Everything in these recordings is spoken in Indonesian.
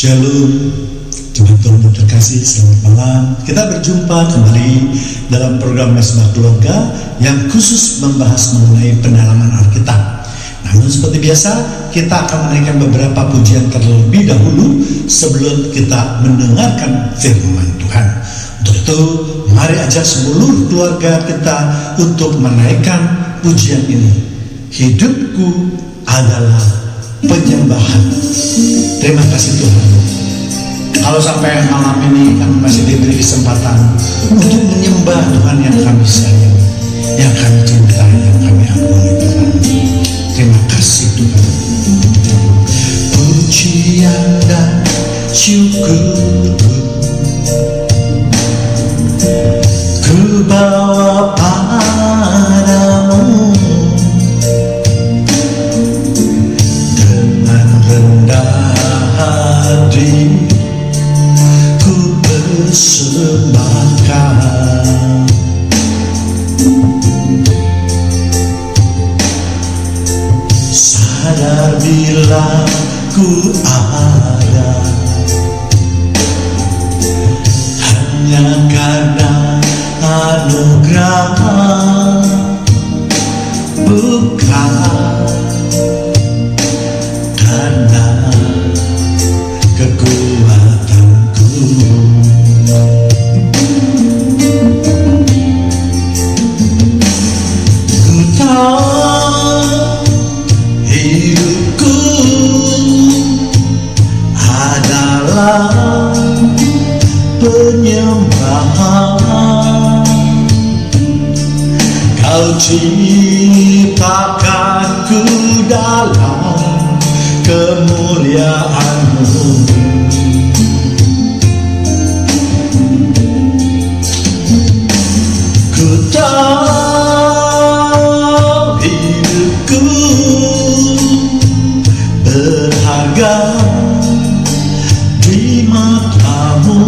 Shalom, jemaat Tuhan yang terkasih, selamat malam. Kita berjumpa kembali dalam program Mesbah Keluarga yang khusus membahas mengenai pendalaman Alkitab. Namun seperti biasa, kita akan menaikkan beberapa pujian terlebih dahulu sebelum kita mendengarkan firman Tuhan. Untuk itu, mari ajak seluruh keluarga kita untuk menaikkan pujian ini. Hidupku adalah penyembahan. Terima kasih Tuhan. Kalau sampai malam ini kami masih diberi kesempatan untuk menyembah Tuhan yang kami sayang, yang kami cintai, yang kami ampuni Tuhan. Terima kasih Tuhan. Pujian dan syukurku ku bawa padamu. Ku persembahkan sadar bila ku ada hanya karena anugerah, bukan karena kekuatanku. Ku tahu hidupku adalah penyembahan. Kau ciptakanku dalam kemuliaan-Mu. Ku tahu hidupku berharga di mata-Mu.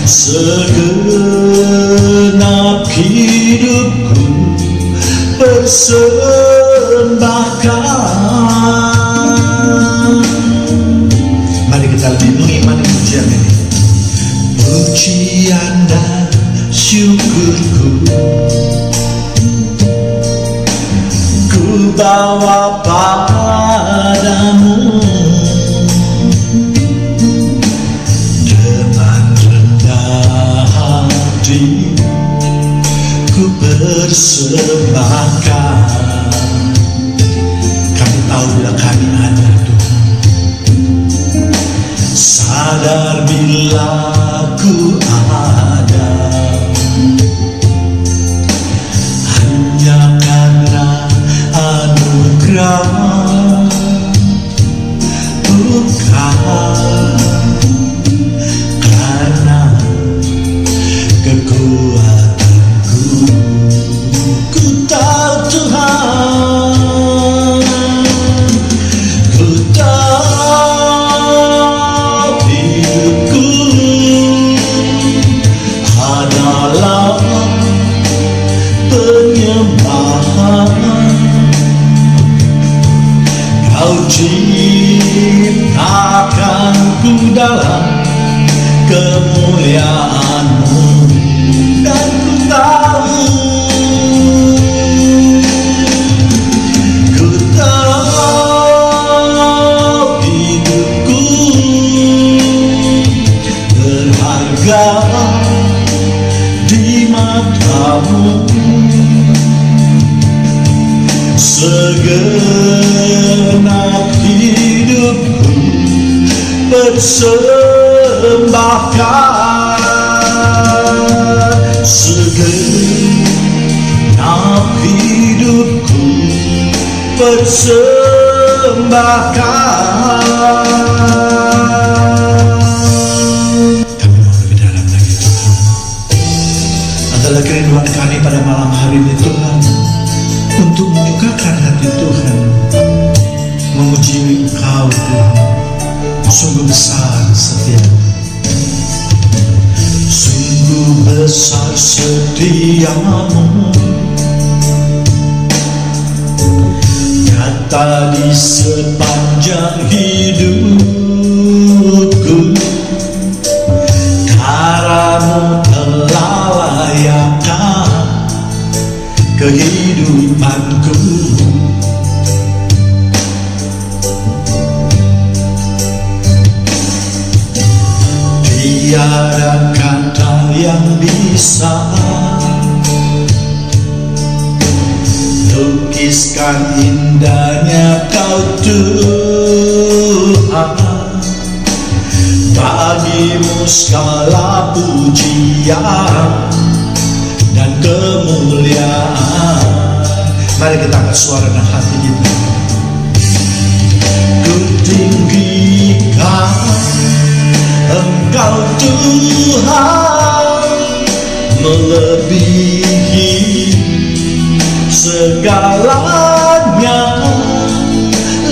Segenap hidupku persembahkan. Mari kita lebih mengimani pujian ini. Pujian dan syukurku ku bawa padamu. Dengan rendah hati ku persembahkan. Kami tahu bila kami ada Tuhan, sadar bila ku ada hanya karena anugerah, bukan karena kekuatanku. Ku tahu Tuhan, ku tahu hidupku adalah penyembahan. Kau ciptakanku dalam kemuliaan-Mu, dan ku tahu hidupku berharga di mata-Mu. Segenap hidupku persembahkan. Segenap hidupku persembahkan. Kami mau lebih dalam lagi Tuhan. Adalah kerinduan kami pada malam hari ini Tuhan, untuk menyukakan hati Tuhan, memuji Engkau Tuhan. Sungguh besar setiamu, sungguh besar setiamu, Nyata di sepanjang hidupku, caramu telah layakkan kehidupanku. Tiada kata yang bisa lukiskan indahnya Kau Tuhan. Bagimu segala pujian dan kemuliaan. Mari kita angkat suara dan hati kita. Ku tinggikan Engkau Tuhan, melebihi segalanya,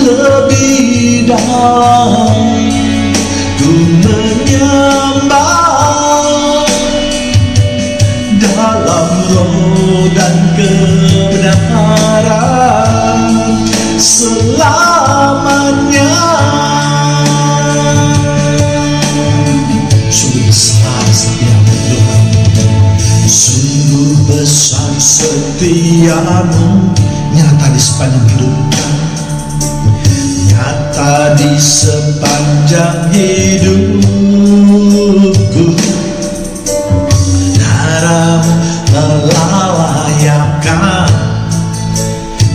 lebih dalam ku menyembah dalam roh dan kebenaran selamanya. Sungguh besar setiamu Tuhan, sungguh besar setiamu, nyata di sepanjang hidup kami, nyata di sepanjang hidupku. Darahmu telah layakkan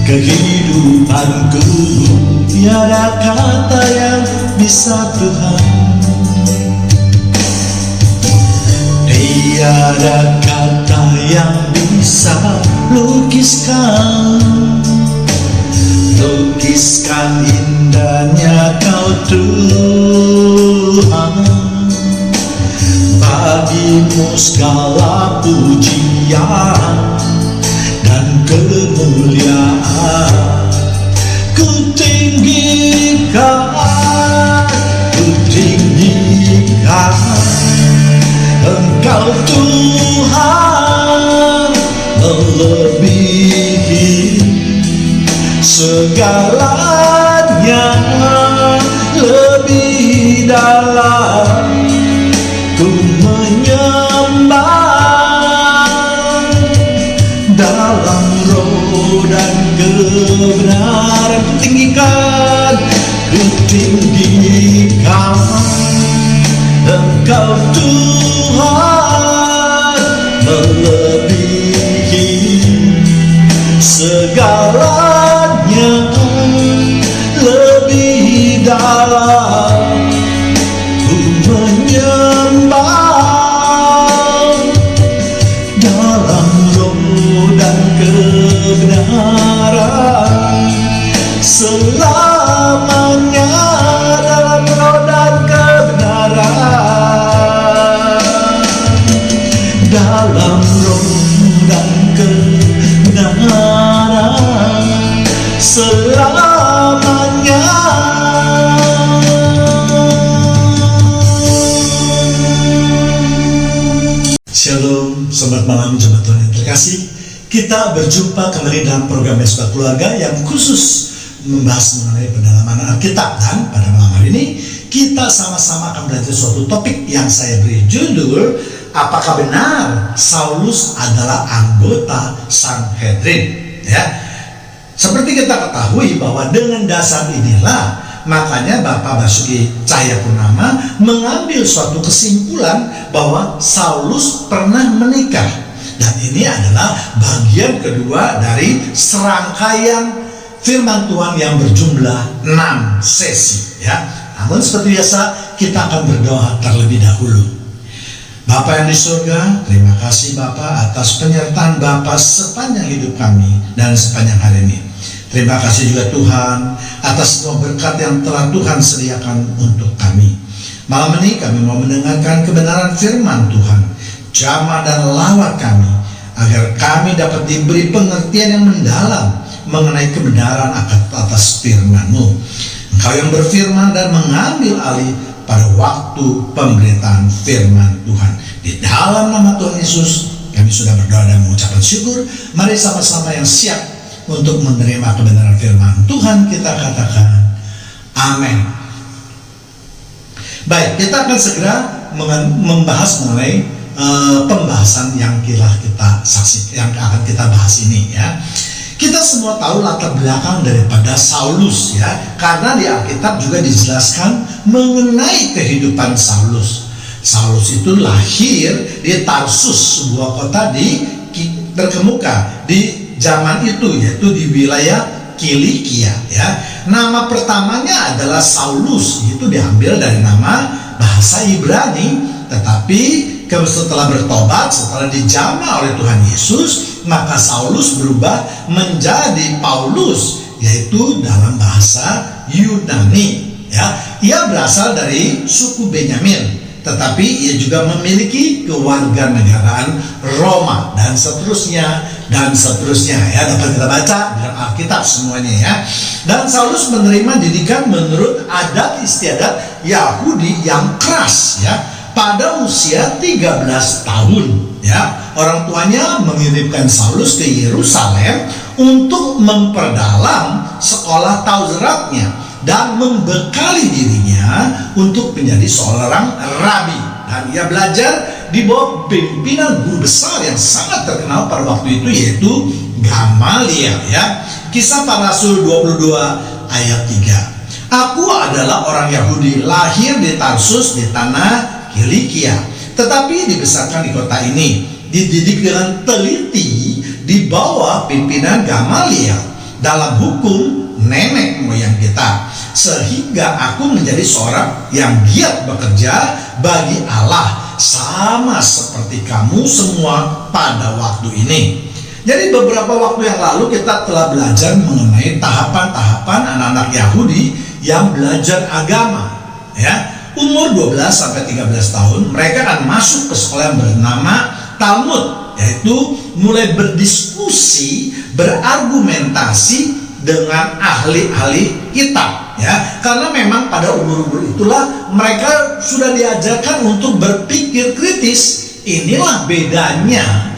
kehidupanku. Tiada kata yang bisa Tuhan, tiada kata yang bisa lukiskan indahnya Kau Tuhan. Bagimu segala pujian dan kemuliaan. Ku tinggikan Engkau Tuhan, melebihi segalanya, lebih dalam ku menyembah dalam roh dan kebenaran. Ku tinggikan Engkau Tuhan, melebihi segalanya, lebih dalam ku menyembah dalam roh dan kebenaran selamanya. Dalam roh dan kebenaran, dalam roh dan kebenaran selamanya. Shalom, selamat malam jemaat Tuhan yang terkasih. Kita berjumpa kembali dalam program Mesbah Keluarga yang khusus membahas mengenai pendalaman Alkitab. Dan pada malam hari ini kita sama-sama akan belajar suatu topik yang saya beri judul, apakah benar Saulus adalah anggota Sanhedrin? Ya, seperti kita ketahui bahwa dengan dasar inilah makanya Bapak Basuki Cahayapurnama mengambil suatu kesimpulan bahwa Saulus pernah menikah. Dan ini adalah bagian kedua dari serangkaian firman Tuhan yang berjumlah 6 sesi, ya. Namun seperti biasa kita akan berdoa terlebih dahulu. Bapa yang di surga, terima kasih Bapa atas penyertaan Bapa sepanjang hidup kami dan sepanjang hari ini. Terima kasih juga Tuhan atas semua berkat yang telah Tuhan sediakan untuk kami. Malam ini kami mau mendengarkan kebenaran firman Tuhan. Jamah dan lawat kami agar kami dapat diberi pengertian yang mendalam mengenai kebenaran atas firman-Mu. Engkau yang berfirman dan mengambil alih pada waktu pemberitaan firman Tuhan. Di dalam nama Tuhan Yesus kami sudah berdoa dan mengucapkan syukur. Mari sama-sama yang siap untuk menerima kebenaran firman Tuhan, kita katakan amin. Baik, kita akan segera membahas mengenai pembahasan yang kita saksikan, yang akan kita bahas ini ya. Kita semua tahu latar belakang daripada Saulus ya, karena di Alkitab juga dijelaskan mengenai kehidupan Saulus. Saulus itu lahir di Tarsus, sebuah kota terkemuka di zaman itu, yaitu di wilayah Kilikia ya. Nama pertamanya adalah Saulus, itu diambil dari nama bahasa Ibrani, tetapi setelah bertobat, setelah dijamah oleh Tuhan Yesus, maka Saulus berubah menjadi Paulus, yaitu dalam bahasa Yunani ya. Ia berasal dari suku Benyamin, tetapi ia juga memiliki kewarganegaraan Roma dan seterusnya ya, dapat kita baca dalam Alkitab semuanya ya. Dan Saulus menerima didikan menurut adat istiadat Yahudi yang keras ya. Pada usia 13 tahun ya, orang tuanya mengirimkan Saulus ke Yerusalem untuk memperdalam sekolah Tauratnya dan membekali dirinya untuk menjadi seorang rabi. Dan ia belajar di bawah pimpinan guru besar yang sangat terkenal pada waktu itu, yaitu Gamaliel ya. Kisah Para Rasul 22 ayat 3. Aku adalah orang Yahudi, lahir di Tarsus di tanah Kilikia, tetapi dibesarkan di kota ini, dididik dengan teliti di bawah pimpinan Gamaliel dalam hukum nenek moyang kita, sehingga aku menjadi seorang yang giat bekerja bagi Allah, sama seperti kamu semua pada waktu ini. Jadi beberapa waktu yang lalu kita telah belajar mengenai tahapan-tahapan anak-anak Yahudi yang belajar agama ya. Umur 12 sampai 13 tahun mereka akan masuk ke sekolah yang bernama Talmud, yaitu mulai berdiskusi, berargumentasi dengan ahli-ahli kitab ya. Karena memang pada umur-umur itulah mereka sudah diajarkan untuk berpikir kritis. Inilah bedanya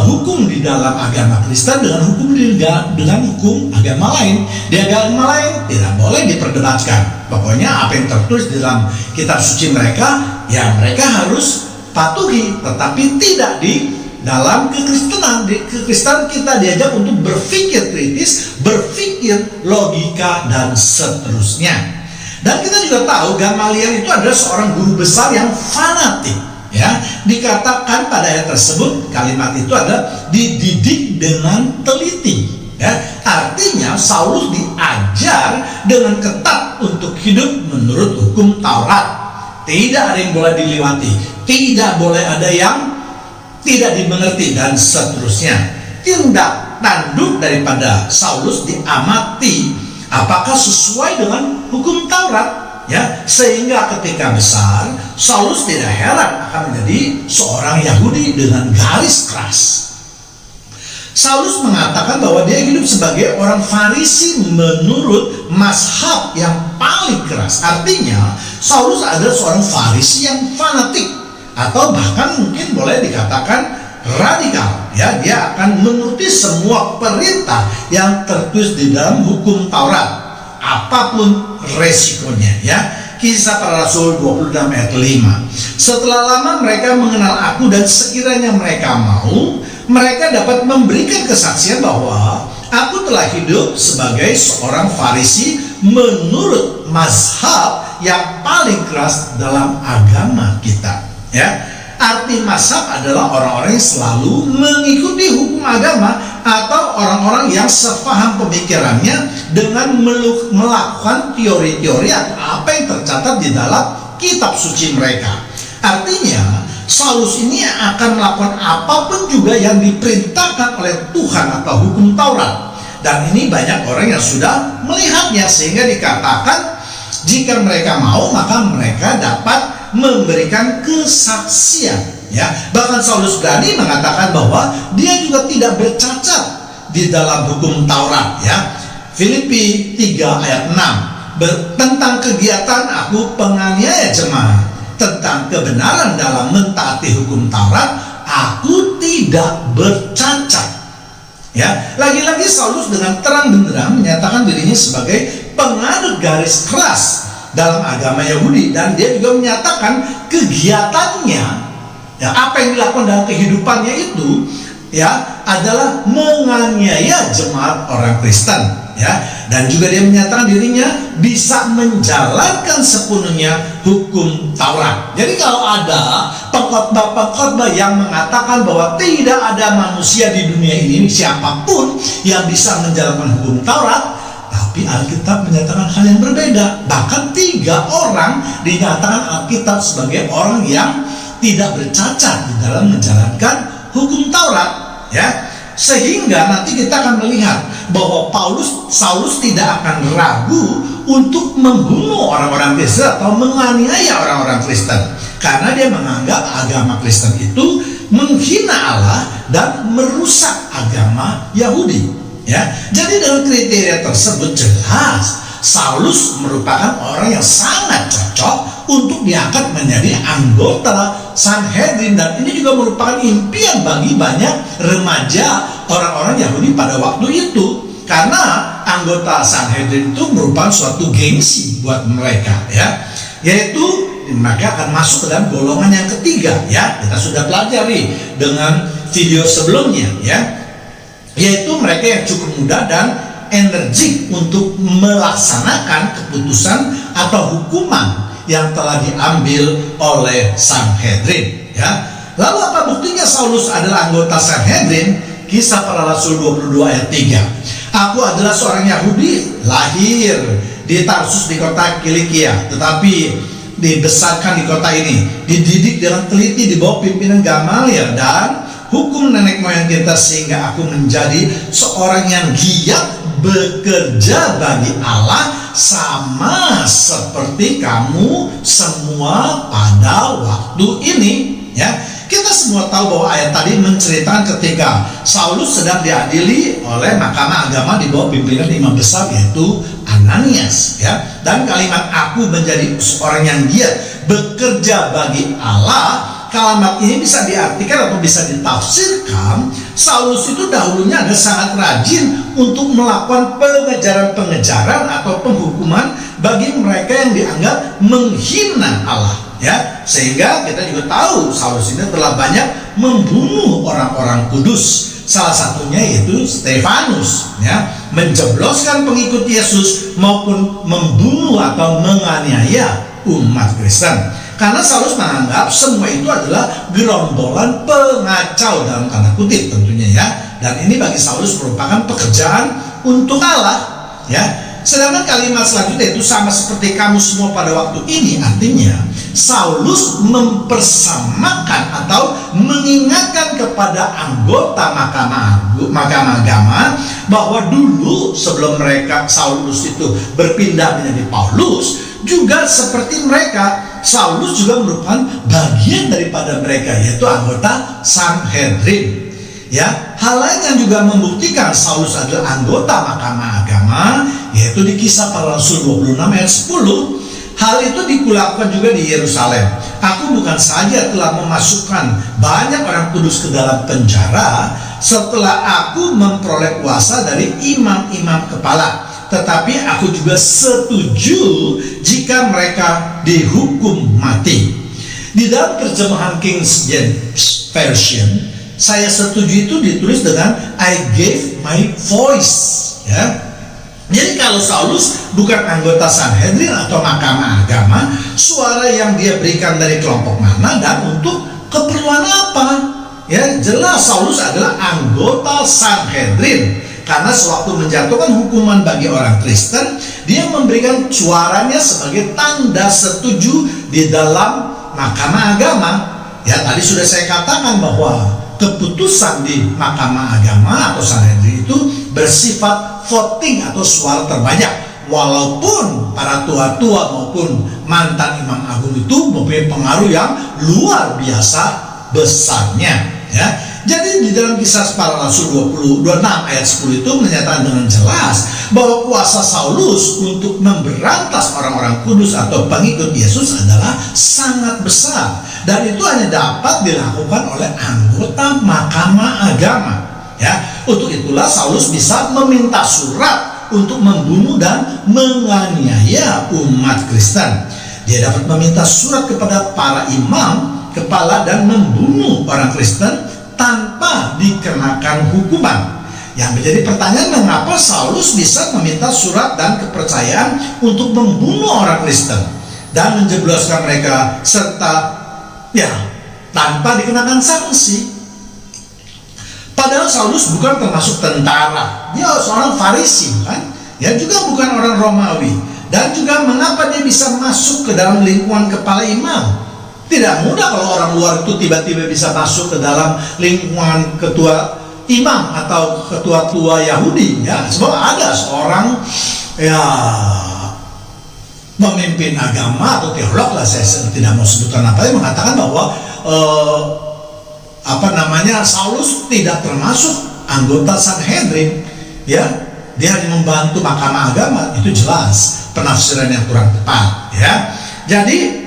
hukum di dalam agama Kristen dengan hukum agama lain. Di agama lain tidak boleh diperdebatkan. Pokoknya apa yang tertulis di dalam kitab suci mereka, ya mereka harus patuhi. Tetapi tidak di dalam kekristenan. Di kekristenan kita diajak untuk berpikir kritis, berpikir logika dan seterusnya. Dan kita juga tahu Gamaliel itu adalah seorang guru besar yang fanatik ya. Dikatakan pada ayat tersebut, kalimat itu adalah dididik dengan teliti ya. Artinya Saulus diajar dengan ketat untuk hidup menurut hukum Taurat. Tidak ada yang boleh dilewati, tidak boleh ada yang tidak dimengerti dan seterusnya. Tindak tanduk daripada Saulus diamati apakah sesuai dengan hukum Taurat ya, sehingga ketika besar Saulus tidak heran akan menjadi seorang Yahudi dengan garis keras. Saulus mengatakan bahwa dia hidup sebagai orang Farisi menurut mazhab yang paling keras. Artinya Saulus adalah seorang Farisi yang fanatik, atau bahkan mungkin boleh dikatakan radikal ya. Dia akan menuruti semua perintah yang tertulis di dalam hukum Taurat, apapun resikonya ya. Kisah Para Rasul 26 ayat 5. Setelah lama mereka mengenal aku, dan sekiranya mereka mau, mereka dapat memberikan kesaksian bahwa aku telah hidup sebagai seorang Farisi menurut mazhab yang paling keras dalam agama kita ya. Arti mazhab adalah orang-orang yang selalu mengikuti hukum agama, atau orang-orang yang sepaham pemikirannya dengan melakukan teori-teori atau apa yang tercatat di dalam kitab suci mereka. Artinya Saulus ini akan melakukan apapun juga yang diperintahkan oleh Tuhan atau hukum Taurat. Dan ini banyak orang yang sudah melihatnya, sehingga dikatakan jika mereka mau maka mereka dapat memberikan kesaksian ya. Bahkan Saulus berani mengatakan bahwa dia juga tidak bercacat di dalam hukum Taurat ya. Filipi 3 ayat 6, tentang kegiatan aku penganiaya jemaat, tentang kebenaran dalam mentaati hukum Taurat, aku tidak bercacat. Ya, lagi-lagi Saulus dengan terang benderang menyatakan dirinya sebagai penganut garis keras dalam agama Yahudi, dan dia juga menyatakan kegiatannya, ya, apa yang dilakukan dalam kehidupannya itu, ya, adalah menganiaya jemaat orang Kristen, ya, dan juga dia menyatakan dirinya bisa menjalankan sepenuhnya hukum Taurat. Jadi kalau ada pengkhotbah-pengkhotbah yang mengatakan bahwa tidak ada manusia di dunia ini, siapapun yang bisa menjalankan hukum Taurat, tapi Alkitab menyatakan hal yang berbeda. Bahkan 3 orang dinyatakan Alkitab sebagai orang yang tidak bercacat di dalam menjalankan hukum Taurat, ya. Sehingga nanti kita akan melihat bahwa Saulus tidak akan ragu untuk membunuh orang-orang Kristen atau menganiaya orang-orang Kristen, karena dia menganggap agama Kristen itu menghina Allah dan merusak agama Yahudi, ya. Jadi dengan kriteria tersebut jelas Saulus merupakan orang yang sangat cocok untuk diangkat menjadi anggota Sanhedrin, dan ini juga merupakan impian bagi banyak remaja orang-orang Yahudi pada waktu itu, karena anggota Sanhedrin itu merupakan suatu gengsi buat mereka, ya, yaitu mereka akan masuk ke dalam golongan yang ketiga, ya. Kita sudah pelajari dengan video sebelumnya, ya, yaitu mereka yang cukup muda dan energik untuk melaksanakan keputusan atau hukuman yang telah diambil oleh Sanhedrin, ya. Lalu apa buktinya Saulus adalah anggota Sanhedrin? Kisah Para Rasul 22 ayat 3. Aku adalah seorang Yahudi, lahir di Tarsus di kota Kilikia, tetapi dibesarkan di kota ini, dididik dengan teliti di bawah pimpinan Gamaliel dan hukum nenek moyang kita, sehingga aku menjadi seorang yang giat bekerja bagi Allah sama seperti kamu semua pada waktu ini, ya. Kita semua tahu bahwa ayat tadi menceritakan ketika Saulus sedang diadili oleh mahkamah agama di bawah pimpinan imam besar, yaitu Ananias, ya. Dan kalimat aku menjadi seorang yang giat bekerja bagi Allah, kalimat ini bisa diartikan atau bisa ditafsirkan Saulus itu dahulunya ada sangat rajin untuk melakukan pengejaran-pengejaran atau penghukuman bagi mereka yang dianggap menghina Allah, ya. Sehingga kita juga tahu Saulus ini telah banyak membunuh orang-orang kudus, salah satunya yaitu Stefanus, ya, menjebloskan pengikut Yesus maupun membunuh atau menganiaya umat Kristen. Karena Saulus menganggap semua itu adalah gerombolan pengacau dalam tanda kutip tentunya, ya. Dan ini bagi Saulus merupakan pekerjaan untuk Allah, ya. Sedangkan kalimat selanjutnya itu sama seperti kamu semua pada waktu ini, artinya Saulus mempersamakan atau mengingatkan kepada anggota mahkamah agama bahwa dulu sebelum mereka Saulus itu berpindah menjadi Paulus, juga seperti mereka, Saulus juga merupakan bagian daripada mereka, yaitu anggota Sanhedrin, ya. Hal lain yang juga membuktikan Saulus adalah anggota mahkamah agama, yaitu di Kisah Para Rasul 26 ayat 10. Hal itu dilakukan juga di Yerusalem. Aku bukan saja telah memasukkan banyak orang kudus ke dalam penjara setelah aku memperoleh kuasa dari imam-imam kepala, tetapi aku juga setuju jika mereka dihukum mati. Di dalam terjemahan King James Version, saya setuju itu ditulis dengan I gave my voice, ya. Jadi kalau Saulus bukan anggota Sanhedrin atau mahkamah agama, suara yang dia berikan dari kelompok mana dan untuk keperluan apa? Ya, jelas Saulus adalah anggota Sanhedrin, karena sewaktu menjatuhkan hukuman bagi orang Kristen, dia memberikan suaranya sebagai tanda setuju di dalam mahkamah agama. Ya, tadi sudah saya katakan bahwa keputusan di mahkamah agama atau Sanhedrin itu bersifat voting atau suara terbanyak, walaupun para tua-tua maupun mantan imam agung itu mempunyai pengaruh yang luar biasa besarnya, ya. Jadi di dalam Kisah Para Rasul 26 ayat 10 itu menyatakan dengan jelas bahwa kuasa Saulus untuk memberantas orang-orang kudus atau pengikut Yesus adalah sangat besar, dan itu hanya dapat dilakukan oleh anggota mahkamah agama, Ya, untuk itulah Saulus bisa meminta surat untuk membunuh dan menganiaya umat Kristen. Dia dapat meminta surat kepada para imam, kepala, dan membunuh orang Kristen tanpa dikenakan hukuman. Yang menjadi pertanyaan, mengapa Saulus bisa meminta surat dan kepercayaan untuk membunuh orang Kristen dan menjebloskan mereka serta tanpa dikenakan sanksi? Padahal Saulus bukan termasuk tentara, dia seorang Farisi, kan? Ya, juga bukan orang Romawi. Dan juga mengapa dia bisa masuk ke dalam lingkungan kepala imam? Tidak mudah kalau orang luar itu tiba-tiba bisa masuk ke dalam lingkungan ketua imam atau ketua-tua Yahudi. Ya, sebab ada seorang pemimpin agama atau teolog lah, saya tidak mau sebutkan apa, yang mengatakan bahwa Saulus tidak termasuk anggota Sanhedrin. Ya, dia hanya membantu mahkamah agama. Itu jelas penafsiran yang kurang tepat. Ya, jadi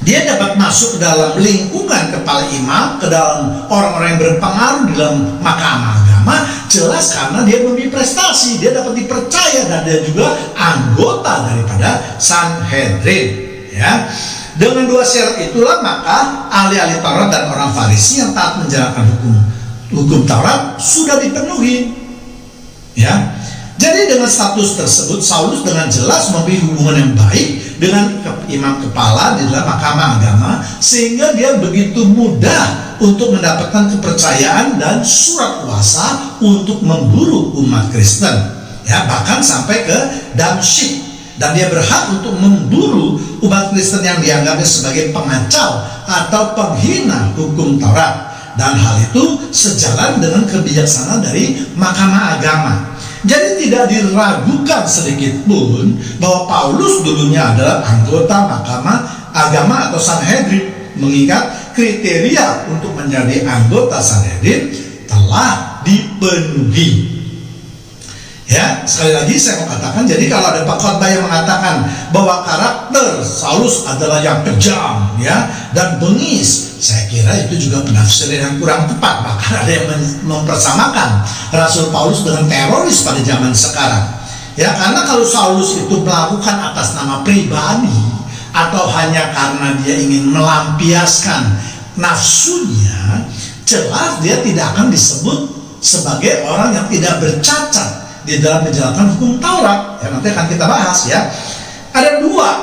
dia dapat masuk ke dalam lingkungan kepala imam, ke dalam orang-orang yang berpengaruh di dalam mahkamah agama, jelas karena dia memiliki prestasi, dia dapat dipercaya, dan dia juga anggota daripada Sanhedrin. Ya, dengan dua syarat itulah maka ahli-ahli Taurat dan orang Farisi yang taat menjalankan hukum Taurat sudah dipenuhi. Ya, jadi dengan status tersebut Saulus dengan jelas memiliki hubungan yang baik dengan imam kepala di dalam mahkamah agama, sehingga dia begitu mudah untuk mendapatkan kepercayaan dan surat kuasa untuk memburu umat Kristen. Ya, bahkan sampai ke Damsyik. Dan dia berhak untuk memburu umat Kristen yang dianggapnya sebagai pengacau atau penghina hukum Taurat. Dan hal itu sejalan dengan kebijaksanaan dari mahkamah agama. Jadi tidak diragukan sedikit pun bahwa Paulus dulunya adalah anggota mahkamah agama atau Sanhedrin, mengingat kriteria untuk menjadi anggota Sanhedrin telah dipenuhi. Ya, sekali lagi saya mau katakan, jadi kalau ada khotbah yang mengatakan bahwa karakter Saulus adalah yang kejam, ya, dan bengis, saya kira itu juga penafsiran yang kurang tepat. Bahkan ada yang mempersamakan Rasul Paulus dengan teroris pada zaman sekarang. Ya, karena kalau Saulus itu melakukan atas nama pribadi atau hanya karena dia ingin melampiaskan nafsunya, jelas dia tidak akan disebut sebagai orang yang tidak bercacat di dalam menjalankan hukum Taurat. Ya, nanti akan kita bahas. Ya, ada dua.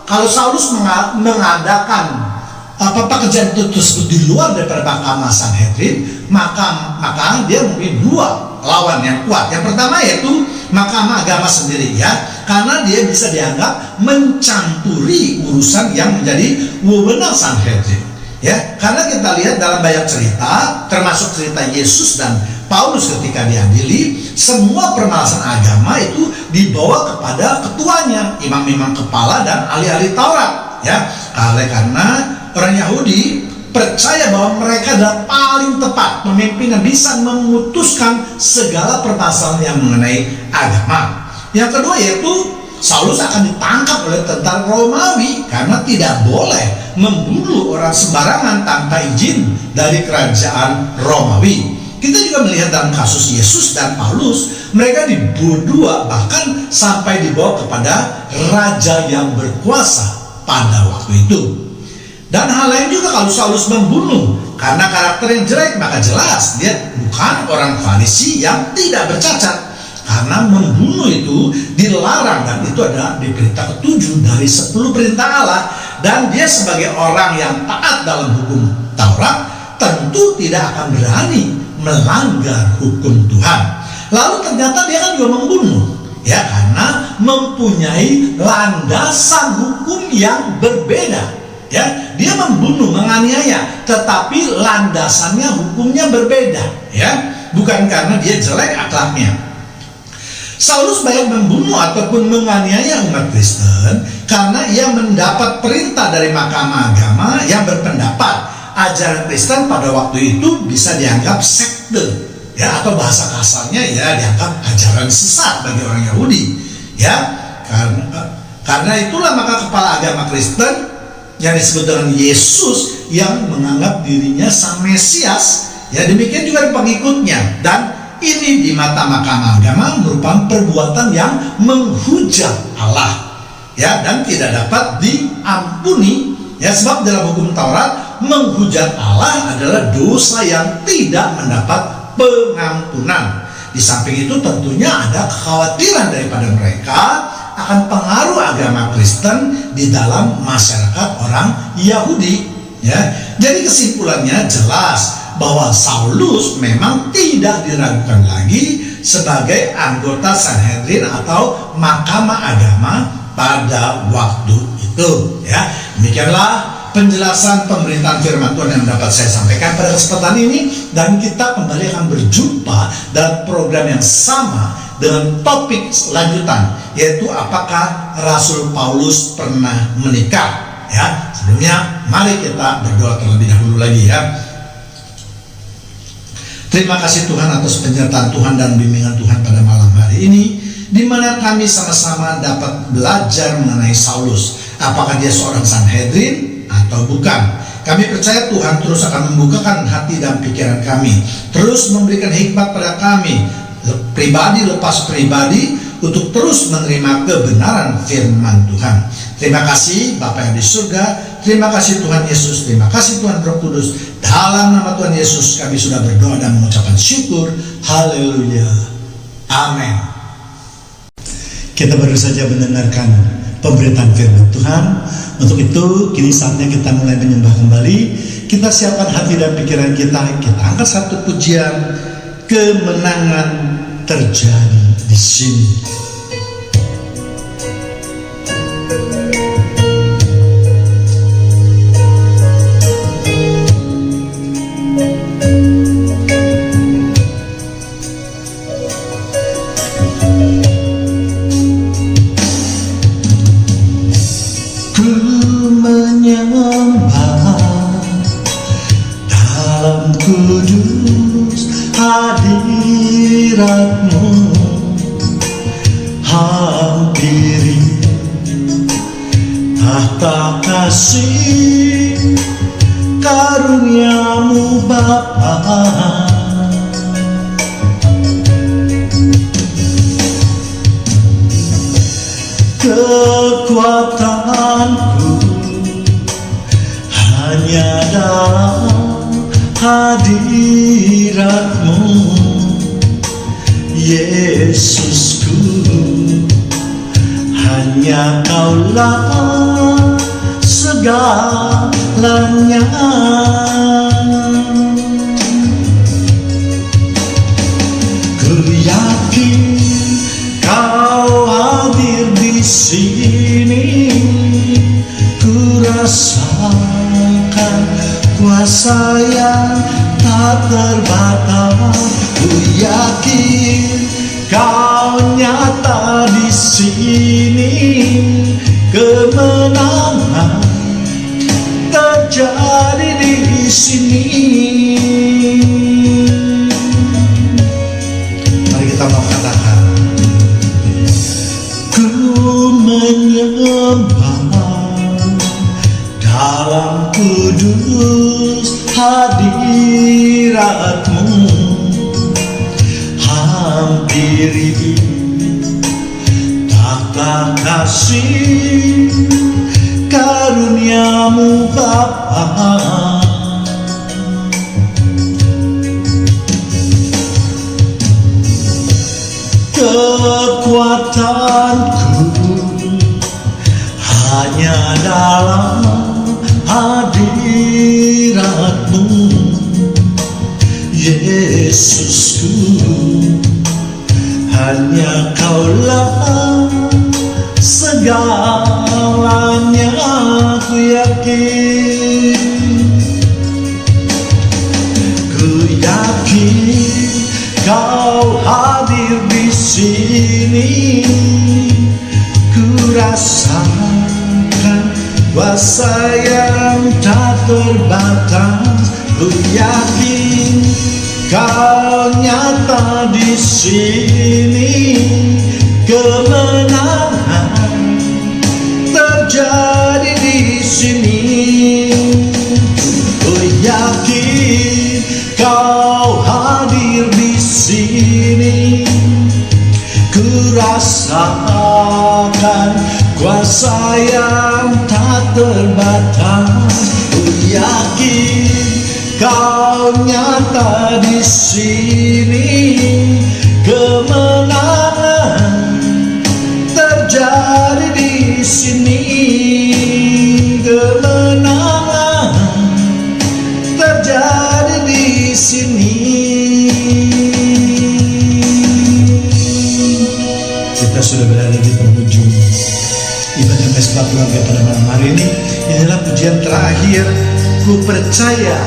Kalau Saulus mengadakan pekerjaan itu tersebut di luar daripada mahkamah Sanhedrin, maka dia memiliki dua lawan yang kuat. Yang pertama yaitu mahkamah agama sendiri, ya, karena dia bisa dianggap mencampuri urusan yang menjadi wewenang Sanhedrin. Ya, karena kita lihat dalam banyak cerita, termasuk cerita Yesus dan Paulus ketika diadili, semua permasalahan agama itu dibawa kepada ketuanya, imam-imam kepala dan ahli-ahli Taurat. Ya, karena orang Yahudi percaya bahwa mereka adalah paling tepat pemimpin yang bisa memutuskan segala permasalahan yang mengenai agama. Yang kedua yaitu Saulus akan ditangkap oleh tentara Romawi karena tidak boleh membunuh orang sembarangan tanpa izin dari kerajaan Romawi. Kita juga melihat dalam kasus Yesus dan Paulus, mereka dibunuh, bahkan sampai dibawa kepada raja yang berkuasa pada waktu itu. Dan hal lain juga kalau Saulus membunuh karena karakter yang jelek, maka jelas dia bukan orang Farisi yang tidak bercacat. Karena membunuh itu dilarang, dan itu ada di perintah ke-7 dari 10 perintah Allah. Dan dia sebagai orang yang taat dalam hukum Taurat tentu tidak akan berani melanggar hukum Tuhan. Lalu ternyata dia kan juga membunuh, ya, karena mempunyai landasan hukum yang berbeda. Ya, dia membunuh, menganiaya, tetapi landasannya hukumnya berbeda, ya, bukan karena dia jelek akhlaknya. Saulus baik membunuh ataupun menganiaya umat Kristen karena ia mendapat perintah dari mahkamah agama yang berpendapat ajaran Kristen pada waktu itu bisa dianggap sekte, ya, atau bahasa kasarnya ya dianggap ajaran sesat bagi orang Yahudi. Ya, karena itulah maka kepala agama Kristen yang disebut dengan Yesus yang menganggap dirinya sang Mesias Ya, demikian juga pengikutnya. Dan ini di mata Mahkamah Agama merupakan perbuatan yang menghujat Allah, ya, dan tidak dapat diampuni, ya, sebab dalam hukum Taurat menghujat Allah adalah dosa yang tidak mendapat pengampunan. Di samping itu tentunya ada kekhawatiran daripada mereka akan pengaruh agama Kristen di dalam masyarakat orang Yahudi, ya. Jadi kesimpulannya jelas bahwa Saulus memang tidak diragukan lagi sebagai anggota Sanhedrin atau Mahkamah Agama pada waktu itu, ya. Demikianlah penjelasan pemberitaan firman Tuhan yang dapat saya sampaikan pada kesempatan ini, dan kita kembali akan berjumpa dalam program yang sama dengan topik lanjutan, yaitu apakah Rasul Paulus pernah menikah, ya. Sebelumnya mari kita berdoa terlebih dahulu lagi, ya. Terima kasih Tuhan atas penyertaan Tuhan dan bimbingan Tuhan pada malam hari ini, di mana kami sama-sama dapat belajar mengenai Saulus. Apakah dia seorang Sanhedrin atau bukan? Kami percaya Tuhan terus akan membukakan hati dan pikiran kami, terus memberikan hikmat pada kami, pribadi lepas pribadi, untuk terus menerima kebenaran firman Tuhan. Terima kasih Bapa yang di surga, terima kasih Tuhan Yesus, terima kasih Tuhan Roh Kudus. Dalam nama Tuhan Yesus kami sudah berdoa dan mengucapkan syukur. Haleluya. Amin. Kita baru saja mendengarkan pemberitaan firman Tuhan. Untuk itu kini saatnya kita mulai menyembah kembali. Kita siapkan hati dan pikiran kita. Kita angkat satu pujian, kemenangan terjadi di sini. Hadirat-Mu hampiri tahta kasih karunia-Mu Bapa. Kekuatanku hanya dalam hadirat-Mu, Yesusku. Hanya Kaulah segalanya. Ku yakin Kau hadir di sini. Ku rasakan kuasa yang tak terbatas. Ku yakin Kau nyata di sini. Kemenangan terjadi di sini. Mari kita mau katakan, ku menyembah dalam kudus hadirat-Mu, hampiri tahta kasih karunia-Mu Bapa. Kekuatanku hanya dalam hadirat-Mu, Yesusku. Hanya Kaulah segalanya. Ku yakin, ku yakin Kau hadir di sini. Ku rasakan kuasa yang tak terbatas. Ku yakin Kau nyata di sini. Kemenangan terjadi di sini. Ku yakin Kau rasakan kuasa yang tak terbatas. Ku yakin Kau nyata di sini, kemenangan terjadi di sini, kemenangan terjadi di sini. Kita sudah berada di penghujung ibadah Mesbah Keluarga pada malam hari ini. Inilah pujian terakhir, ku percaya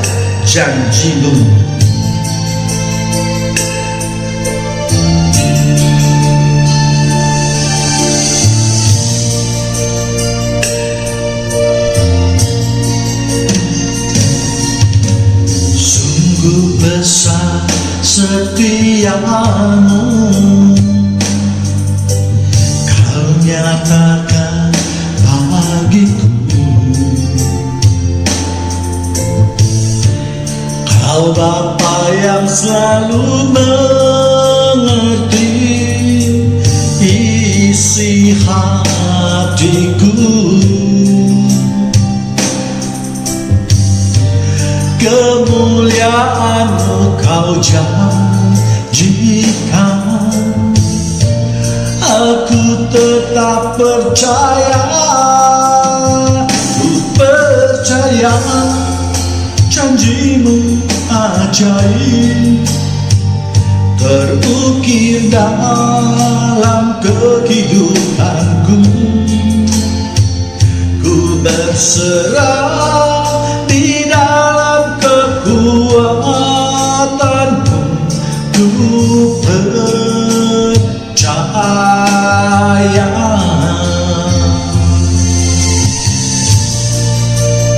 janjimu. Sungguh besar setiamu, Kau nyatakan bagiku. Kau Bapa yang selalu mengerti isi hatiku. Kemuliaan-Mu Kau janjikan, aku tetap percaya, ku percaya janji-Mu ajaib terukir dalam kehidupanku. Ku berserah di dalam kekuatan-Mu, ku percaya.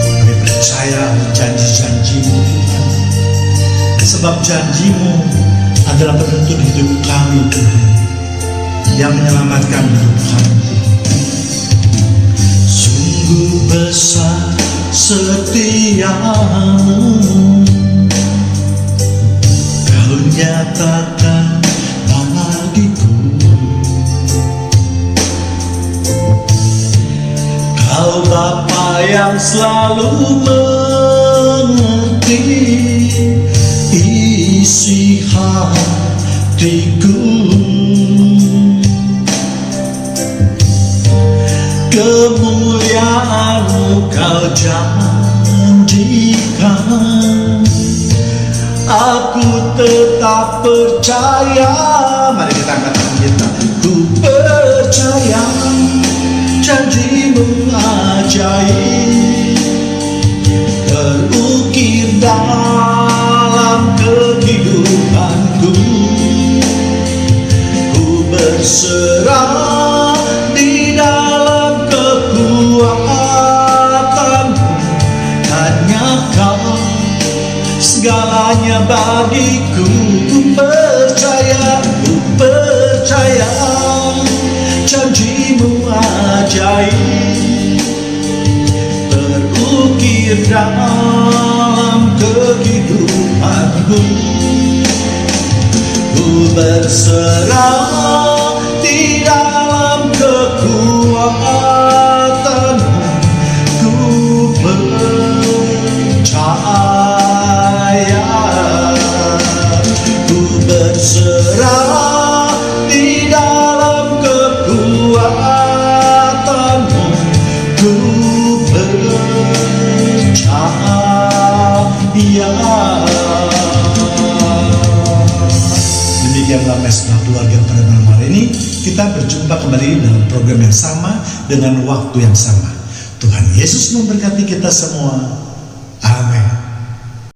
Kami percaya janji-janji-Mu Tuhan, sebab janji-Mu adalah penuntun hidup kami Tuhan, yang menyelamatkan hidup kami. Sungguh besar setiamu, Kau nyatakan bagiku. Kau Bapa yang selalu mengerti isi hatiku. Kemuliaan-Mu Kau janjikan, aku tetap percaya. Mari kita angkat tangan kita. Ku percaya janji-Mu ajaib terukir dalam kehidupanku. Ku berserah di dalam kekuatan-Mu, hanya Kau segalanya bagiku. Ku percaya janji-Mu ajaib terukir dalam kehidupanku. Ku berserah di dalam kekuatan-Mu, ku percaya. Ku berserah di dalam kekuatan-Mu, ku percaya. Demikianlah Mesbah Keluarga pada malam hari ini. Kita berjumpa kembali dalam program yang sama dengan waktu yang sama. Tuhan Yesus memberkati kita semua. Amin.